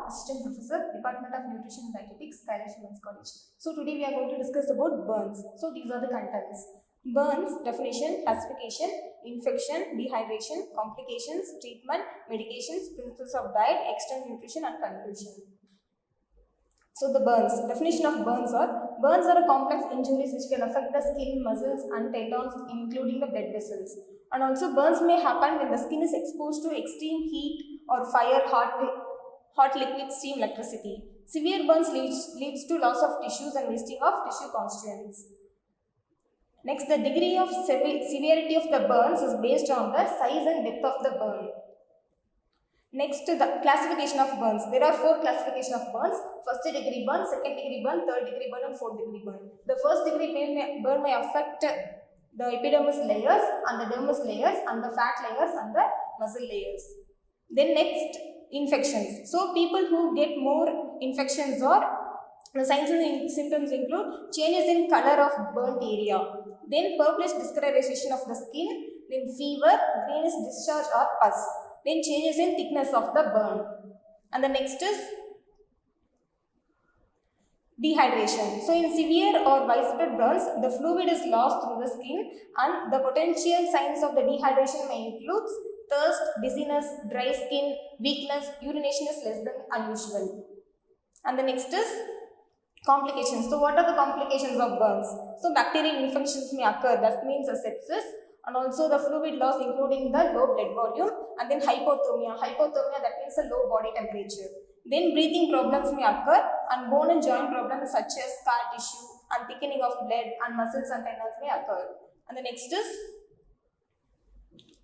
Assistant Professor, Department of Nutrition and Dietetics, S.Kowsalaya College. So today we are going to discuss about burns. So these are the contents. Burns, definition, classification, infection, dehydration, complications, treatment, medications, principles of diet, external nutrition and conclusion. So the burns, definition of burns are a complex injuries which can affect the skin, muscles and tendons including the blood vessels. And also burns may happen when the skin is exposed to extreme heat or fire, hot liquid, steam, electricity. Severe burns leads to loss of tissues and wasting of tissue constituents. Next, the degree of severity of the burns is based on the size and depth of the burn. Next, the classification of burns. There are 4 classifications of burns: first degree burn, second degree burn, third degree burn and fourth degree burn. The first degree burn may affect the epidermis layers and the dermis layers and the fat layers and the muscle layers. Then next, infections. So people who get more infections or the signs and symptoms include changes in color of burnt area, then purplish discoloration of the skin, then fever, greenish discharge or pus, then changes in thickness of the burn. And the next is dehydration. So in severe or widespread burns, the fluid is lost through the skin, and the potential signs of the dehydration may include thirst, dizziness, dry skin, weakness, urination is less than unusual. And the next is complications. So what are the complications of burns? So bacterial infections may occur, that means a sepsis, and also the fluid loss including the low blood volume, and then hypothermia. Hypothermia, that means a low body temperature. Then breathing problems may occur, and bone and joint problems such as scar tissue and thickening of blood and muscles and tendons may occur. And the next is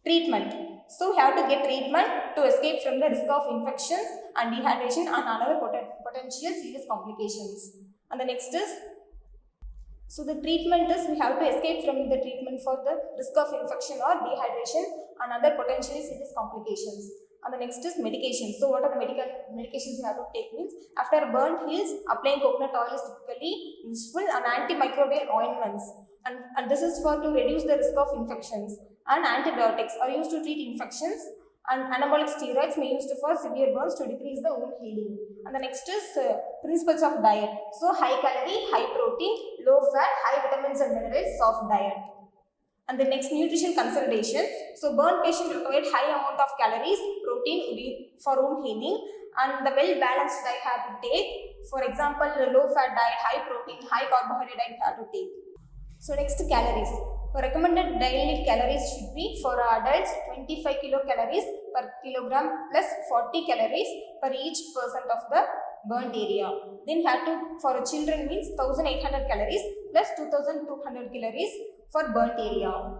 treatment. So we have to get treatment to escape from the risk of infections and dehydration and other potential serious complications. And the next is, so the treatment is we have to escape from the treatment for the risk of infection or dehydration and other potentially serious complications. And the next is medication. So what are the medications we have to take means, after burn heals, applying coconut oil is typically useful, and antimicrobial ointments. And this is for to reduce the risk of infections. And antibiotics are used to treat infections, and anabolic steroids may be used for severe burns to decrease the wound healing. And the next is principles of diet. So high calorie, high protein, low fat, high vitamins and minerals, soft diet. And the next, nutrition considerations. So burn patients require high amount of calories, protein for wound healing, and the well balanced diet have to take. For example, the low fat diet, high protein, high carbohydrate diet have to take. So next, calories. For recommended daily calories should be for adults 25 kilocalories per kilogram plus 40 calories per each percent of the burnt area. Then have to, for children means 1800 calories plus 2200 calories for burnt area.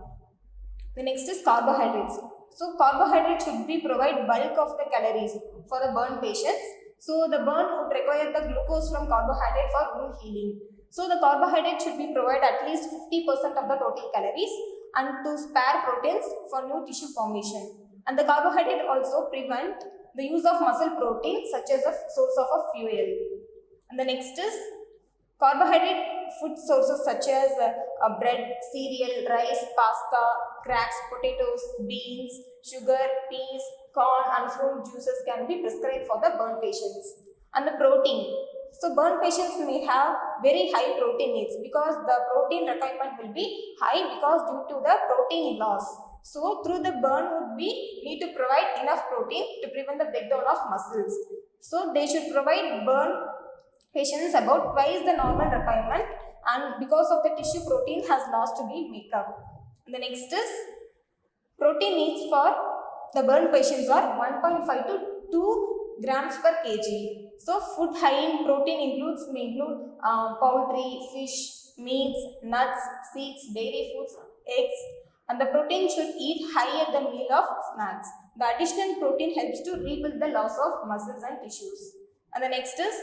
The next is carbohydrates. So carbohydrates should be provide bulk of the calories for the burnt patients. So the burn would require the glucose from carbohydrate for wound healing. So the carbohydrate should be provided at least 50% of the total calories, and to spare proteins for new tissue formation. And the carbohydrate also prevent the use of muscle protein such as a source of a fuel. And the next is carbohydrate food sources such as bread, cereal, rice, pasta, cracks, potatoes, beans, sugar, peas, corn and fruit juices can be prescribed for the burn patients. And the protein. So burn patients may have very high protein needs because the protein requirement will be high because due to the protein loss. So through the burn would be need to provide enough protein to prevent the breakdown of muscles. So they should provide burn patients about twice the normal requirement, and because of the tissue protein has lost to be make up. And the next is protein needs for the burn patients are 1.5 to 2 grams per kg. So food high in protein may include poultry, fish, meats, nuts, seeds, dairy foods, eggs, and the protein should eat high at the meal of snacks. The additional protein helps to rebuild the loss of muscles and tissues. And the next is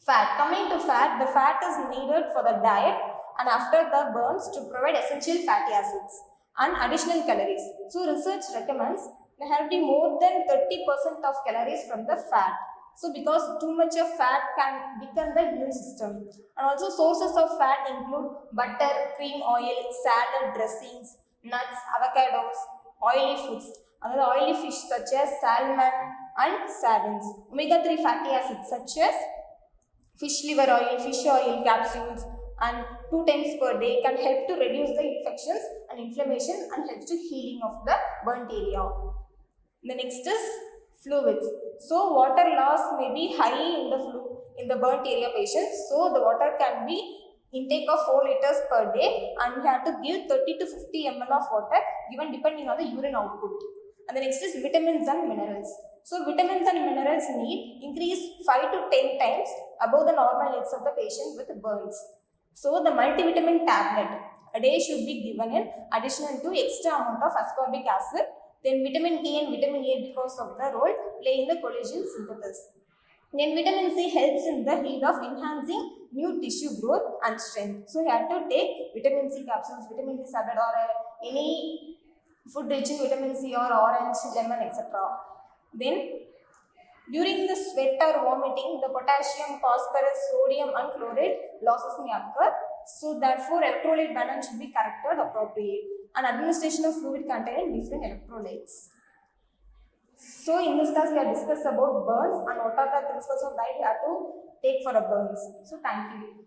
fat. Coming to fat, the fat is needed for the diet and after the burns to provide essential fatty acids and additional calories. So research recommends there have to be more than 30% of calories from the fat. So because too much of fat can weaken the immune system. And also sources of fat include butter, cream oil, salad dressings, nuts, avocados, oily foods, another oily fish such as salmon, and savins. Omega-3 fatty acids such as fish liver oil, fish oil capsules and 2 times per day can help to reduce the infections and inflammation and helps to healing of the burnt area. The next is fluids. So water loss may be high in the burnt area patients. So the water can be intake of 4 liters per day and we have to give 30 to 50 ml of water given depending on the urine output. And the next is vitamins and minerals. So vitamins and minerals need increase 5 to 10 times above the normal needs of the patient with burns. So the multivitamin tablet a day should be given in addition to extra amount of ascorbic acid. Then vitamin K and vitamin A because of the role play in the collagen synthesis. Then vitamin C helps in the heat of enhancing new tissue growth and strength. So you have to take vitamin C capsules, vitamin C salad or any food rich in vitamin C or orange, lemon, etc. Then during the sweat or vomiting, the potassium, phosphorus, sodium and chloride losses may occur. So therefore electrolyte balance should be corrected appropriate and administration of fluid containing different electrolytes. So in this class we have discussed about burns and what are the principles of diet we have to take for a burns. So thank you.